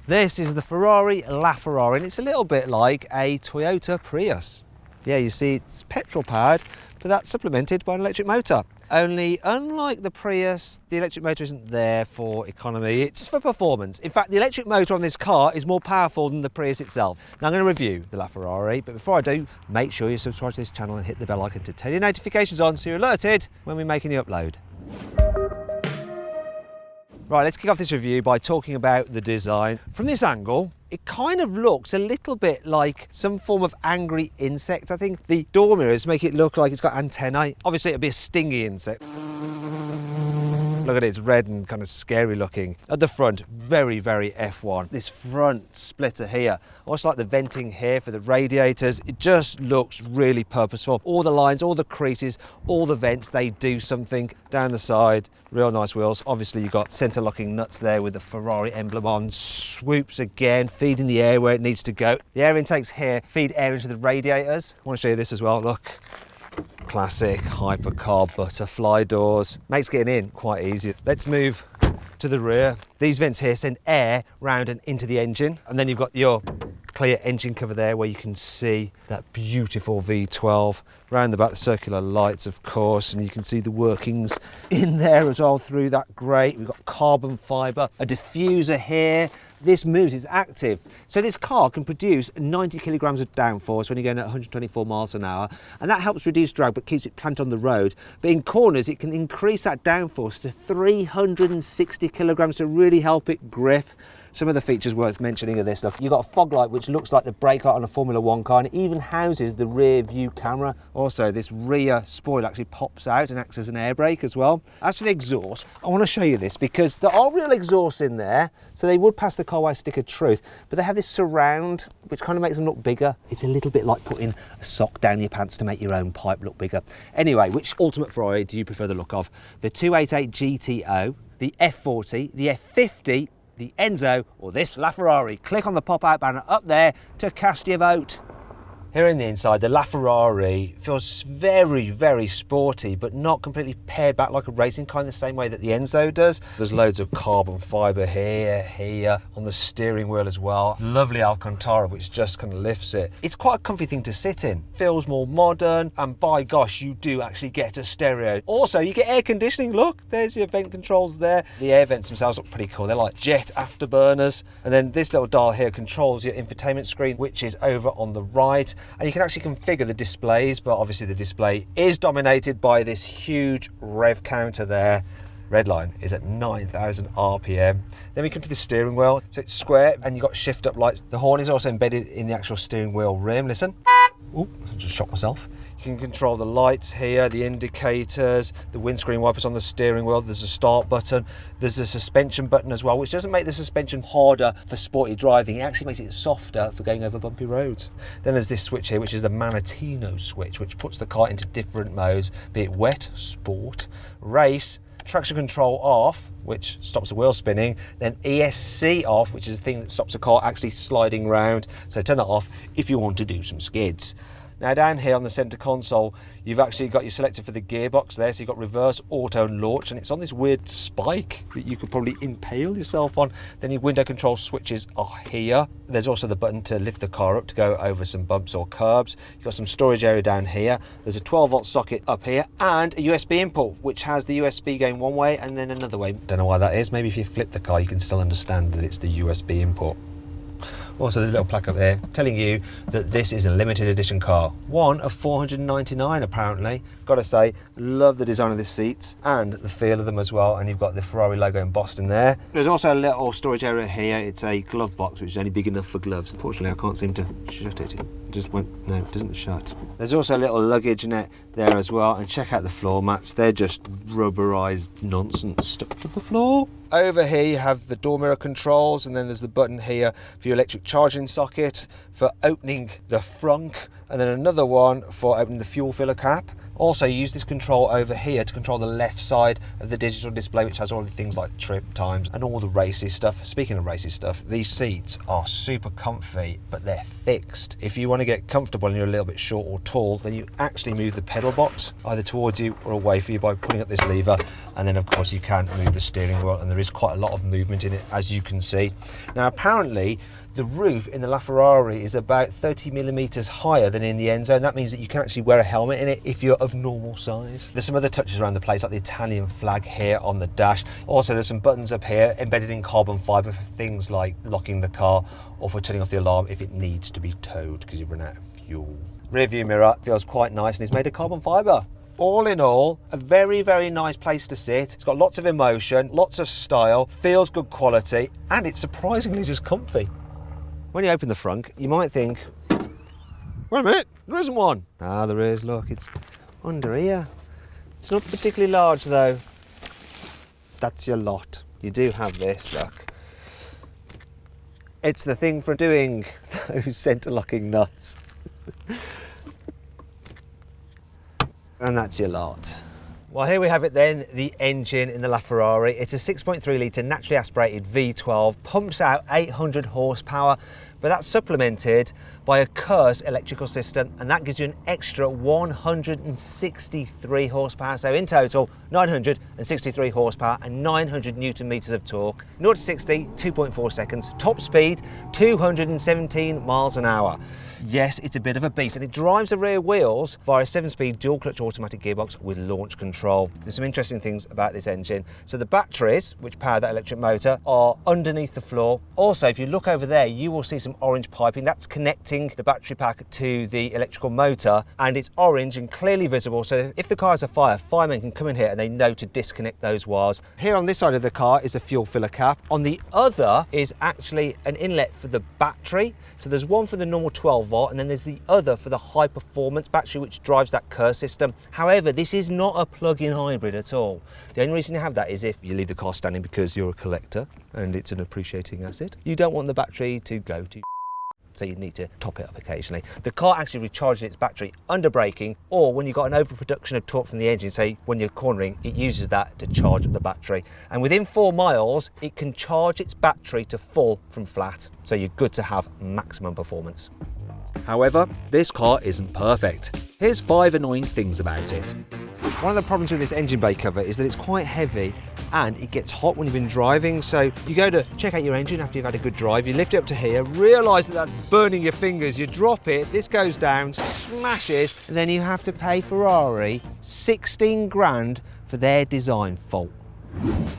This is the Ferrari LaFerrari, and it's a little bit like a Toyota Prius. Yeah, you see it's petrol powered, but that's supplemented by an electric motor. Only, unlike the Prius, the electric motor isn't there for economy, it's for performance. In fact, the electric motor on this car is more powerful than the Prius itself. Now I'm going to review the LaFerrari, but before I do, make sure you subscribe to this channel and hit the bell icon to turn your notifications on so you're alerted when we make a new upload. Right, let's kick off this review by talking about the design. From this angle, it kind of looks a little bit like some form of angry insect. I think the door mirrors make it look like it's got antennae. Obviously, it'd be a stingy insect. Look at it, it's red and kind of scary looking. At the front, very, very F1. This front splitter here, I also like the venting here for the radiators. It just looks really purposeful. All the lines, all the creases, all the vents, they do something. Down the side, real nice wheels. Obviously, you've got center locking nuts there with the Ferrari emblem on. Swoops again, feeding the air where it needs to go. The air intakes here feed air into the radiators. I want to show you this as well, look. Classic hypercar butterfly doors. Makes getting in quite easy. Let's move to the rear. These vents here send air round and into the engine, and then you've got your clear engine cover there where you can see that beautiful V12. Round the back, the circular lights, of course, and you can see the workings in there as well through that grate. We've got carbon fibre, a diffuser here. This moves, it's active. So this car can produce 90 kilograms of downforce when you're going at 124 miles an hour, and that helps reduce drag but keeps it planted on the road. But in corners, it can increase that downforce to 360 kilograms to really help it grip. Some of the features worth mentioning are this. Look, you've got a fog light which looks like the brake light on a Formula 1 car, and it even houses the rear view camera. Also, this rear spoiler actually pops out and acts as an air brake as well. As for the exhaust, I want to show you this because there are real exhausts in there, so they would pass the carwow stick of truth, but they have this surround which kind of makes them look bigger. It's a little bit like putting a sock down your pants to make your own pipe look bigger. Anyway, which Ultimate Ferrari do you prefer the look of? The 288 GTO, the F40, the F50, the Enzo, or this LaFerrari? Click on the pop-out banner up there to cast your vote. Here in the inside, the LaFerrari feels very, very sporty, but not completely pared back like a racing car in the same way that the Enzo does. There's loads of carbon fibre here, on the steering wheel as well. Lovely Alcantara, which just kind of lifts it. It's quite a comfy thing to sit in. Feels more modern, and by gosh, you do actually get a stereo. Also, you get air conditioning. Look, there's your vent controls there. The air vents themselves look pretty cool. They're like jet afterburners. And then this little dial here controls your infotainment screen, which is over on the right. And you can actually configure the displays, but obviously the display is dominated by this huge rev counter there. Red line is at 9,000 RPM. Then we come to the steering wheel. So it's square and you've got shift up lights. The horn is also embedded in the actual steering wheel rim. Listen. Ooh, I just shot myself. You can control the lights here, the indicators, the windscreen wipers on the steering wheel. There's a start button. There's a suspension button as well, which doesn't make the suspension harder for sporty driving. It actually makes it softer for going over bumpy roads. Then there's this switch here, which is the Manatino switch, which puts the car into different modes, be it wet, sport, race, traction control off, which stops the wheel spinning, then ESC off, which is the thing that stops the car actually sliding round. So turn that off if you want to do some skids. Now down here on the centre console, you've actually got your selector for the gearbox there, so you've got reverse, auto and launch, and it's on this weird spike that you could probably impale yourself on. Then your window control switches are here. There's also the button to lift the car up to go over some bumps or curbs. You've got some storage area down here. There's a 12-volt socket up here and a USB input, which has the USB going one way and then another way. Don't know why that is. Maybe if you flip the car, you can still understand that it's the USB input. Also, there's a little plaque up here telling you that this is a limited edition car. One of 499 apparently. Gotta say, love the design of the seats and the feel of them as well. And you've got the Ferrari logo embossed in there. There's also a little storage area here. It's a glove box, which is only big enough for gloves. Unfortunately, I can't seem to shut it. It just went, no, it doesn't shut. There's also a little luggage net there as well. And check out the floor mats. They're just rubberized nonsense stuck to the floor. Over here you have the door mirror controls, and then there's the button here for your electric charging socket, for opening the frunk and then another one for opening the fuel filler cap. Also use this control over here to control the left side of the digital display, which has all the things like trip times and all the racy stuff. Speaking of racy stuff, these seats are super comfy, but they're fixed. If you want to get comfortable and you're a little bit short or tall, then you actually move the pedal box either towards you or away from you by pulling up this lever, and then of course you can move the steering wheel, and there is quite a lot of movement in it, as you can see. Now apparently the roof in the LaFerrari is about 30 millimeters higher than in the Enzo, and that means that you can actually wear a helmet in it if you're of normal size. There's some other touches around the place, like the Italian flag here on the dash. Also, there's some buttons up here embedded in carbon fiber for things like locking the car or for turning off the alarm if it needs to be towed because you've run out of fuel. Rear view mirror feels quite nice and is made of carbon fiber. All in all, a very, very nice place to sit. It's got lots of emotion, lots of style, feels good quality, and it's surprisingly just comfy. When you open the front, you might think, wait a minute, there isn't one. Ah, there is, look, it's under here. It's not particularly large though. That's your lot. You do have this, look. It's the thing for doing those centre locking nuts. And that's your lot. Well, here we have it then, the engine in the LaFerrari. It's a 6.3 litre naturally aspirated V12, pumps out 800 horsepower, but that's supplemented by a Curse electrical system, and that gives you an extra 163 horsepower. So in total, 963 horsepower and 900 Newton meters of torque. 0 to 60, 2.4 seconds. Top speed, 217 miles an hour. Yes, it's a bit of a beast, and it drives the rear wheels via a 7-speed dual-clutch automatic gearbox with launch control. There's some interesting things about this engine. So the batteries, which power that electric motor, are underneath the floor. Also, if you look over there, you will see some orange piping. That's connecting the battery pack to the electrical motor, and it's orange and clearly visible. So if the car has a fire, firemen can come in here and they know to disconnect those wires. Here on this side of the car is a fuel filler cap. On the other is actually an inlet for the battery. So there's one for the normal 12 volt, and then there's the other for the high performance battery, which drives that Curse system. However, this is not a plug-in hybrid at all. The only reason you have that is if you leave the car standing because you're a collector and it's an appreciating asset. You don't want the battery to go to so you need to top it up occasionally. The car actually recharges its battery under braking, or when you've got an overproduction of torque from the engine, say when you're cornering, it uses that to charge up the battery. And within 4 miles, it can charge its battery to full from flat. So you're good to have maximum performance. However, this car isn't perfect. Here's 5 annoying things about it. One of the problems with this engine bay cover is that it's quite heavy and it gets hot when you've been driving. So you go to check out your engine after you've had a good drive, you lift it up to here, realise that that's burning your fingers, you drop it, this goes down, smashes, and then you have to pay Ferrari 16 grand for their design fault.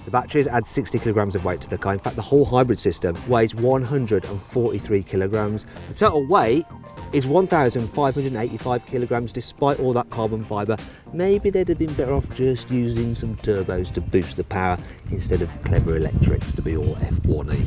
The batteries add 60 kilograms of weight to the car. In fact, the whole hybrid system weighs 143 kilograms. The total weight is 1,585 kilograms despite all that carbon fibre. Maybe they'd have been better off just using some turbos to boost the power instead of clever electrics to be all F1-y.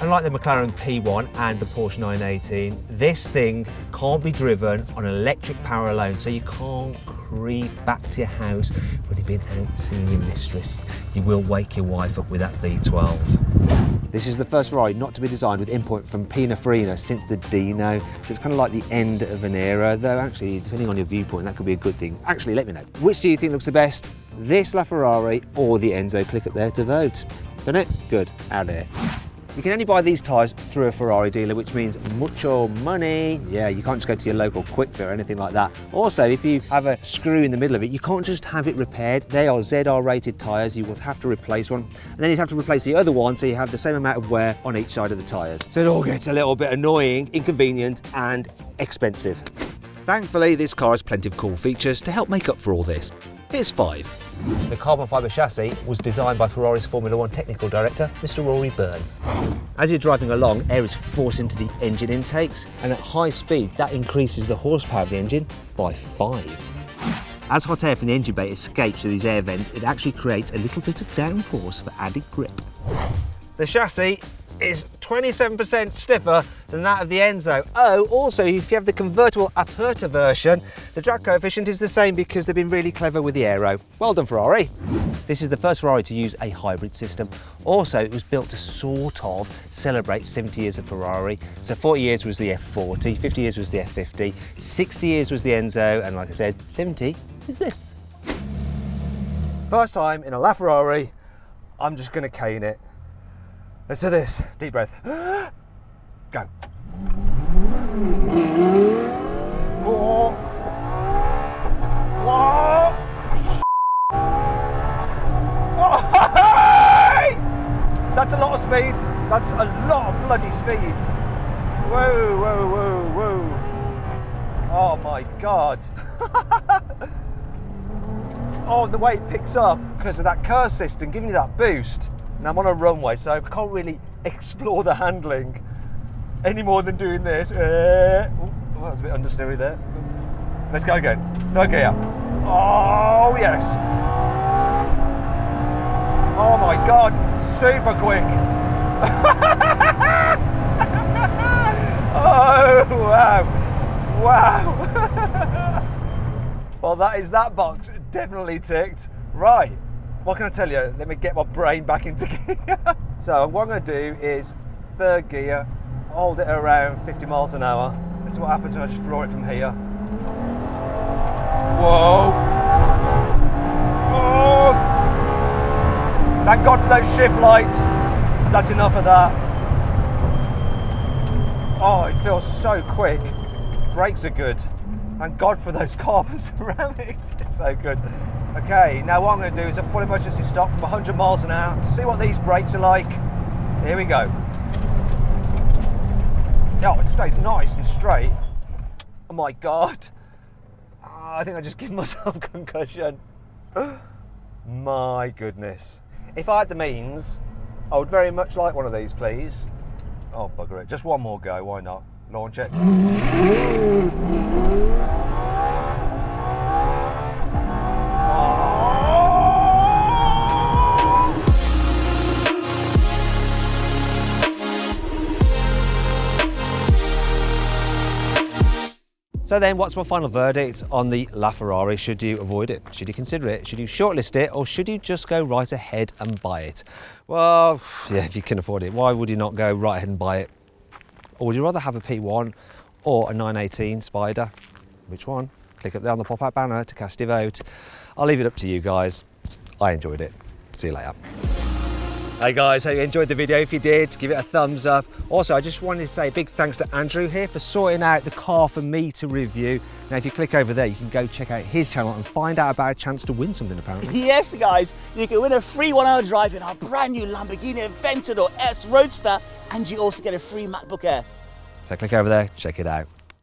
Unlike the McLaren P1 and the Porsche 918, this thing can't be driven on electric power alone, so you can't creep back to your house when you've been out seeing your mistress. You will wake your wife up with that V12. This is the first Ferrari not to be designed with input from Pininfarina since the Dino, so it's kind of like the end of an era, though actually, depending on your viewpoint, that could be a good thing. Actually, let me know. Which do you think looks the best? This LaFerrari or the Enzo? Click up there to vote. Done it? Good. Out there. You can only buy these tyres through a Ferrari dealer, which means mucho money. Yeah, you can't just go to your local Quick Fit or anything like that. Also, if you have a screw in the middle of it, you can't just have it repaired. They are ZR rated tyres. You will have to replace one. And then you'd have to replace the other one, so you have the same amount of wear on each side of the tyres. So it all gets a little bit annoying, inconvenient, and expensive. Thankfully, this car has plenty of cool features to help make up for all this. Here's 5. The carbon fibre chassis was designed by Ferrari's Formula 1 technical director, Mr. Rory Byrne. As you're driving along, air is forced into the engine intakes, and at high speed, that increases the horsepower of the engine by 5. As hot air from the engine bay escapes through these air vents, it actually creates a little bit of downforce for added grip. The chassis is 27% stiffer than that of the Enzo. Oh, also, if you have the convertible Aperta version, the drag coefficient is the same because they've been really clever with the aero. Well done, Ferrari. This is the first Ferrari to use a hybrid system. Also, it was built to sort of celebrate 70 years of Ferrari. So 40 years was the F40, 50 years was the F50, 60 years was the Enzo, and like I said, 70 is this. First time in a LaFerrari, I'm just gonna cane it. Let's do this. Deep breath. Go. Oh. Oh. Oh. That's a lot of speed. That's a lot of bloody speed. Whoa, whoa, whoa, whoa. Oh my God. Oh, the way it picks up because of that curve system giving you that boost. Now I'm on a runway, so I can't really explore the handling any more than doing this. Oh, that was a bit understeery there. Let's go again. Third gear. Oh, yes. Oh my God, super quick. Oh, wow. Wow. Well, that is that box definitely ticked. Right. What can I tell you? Let me get my brain back into gear. So what I'm going to do is third gear, hold it around 50 miles an hour. This is what happens when I just floor it from here. Whoa! Oh! Thank God for those shift lights. That's enough of that. Oh, it feels so quick. Brakes are good. Thank God for those carbon ceramics. They're so good. Okay, now what I'm going to do is a full emergency stop from 100 miles an hour. See what these brakes are like. Here we go. Oh, it stays nice and straight. Oh my God. Oh, I think I just gave myself concussion. My goodness. If I had the means, I would very much like one of these, please. Oh, bugger it. Just one more go, why not? Launch it. So then, what's my final verdict on the LaFerrari? Should you avoid it? Should you consider it? Should you shortlist it? Or should you just go right ahead and buy it? Well, yeah, if you can afford it, why would you not go right ahead and buy it? Or would you rather have a P1 or a 918 Spider? Which one? Click up there on the pop-out banner to cast your vote. I'll leave it up to you guys. I enjoyed it. See you later. Hey guys, hope you enjoyed the video. If you did, give it a thumbs up. Also, I just wanted to say a big thanks to Andrew here for sorting out the car for me to review. Now, if you click over there, you can go check out his channel and find out about a chance to win something, apparently. Yes, guys, you can win a free 1 hour drive in our brand new Lamborghini Aventador S Roadster, and you also get a free MacBook Air. So click over there, check it out.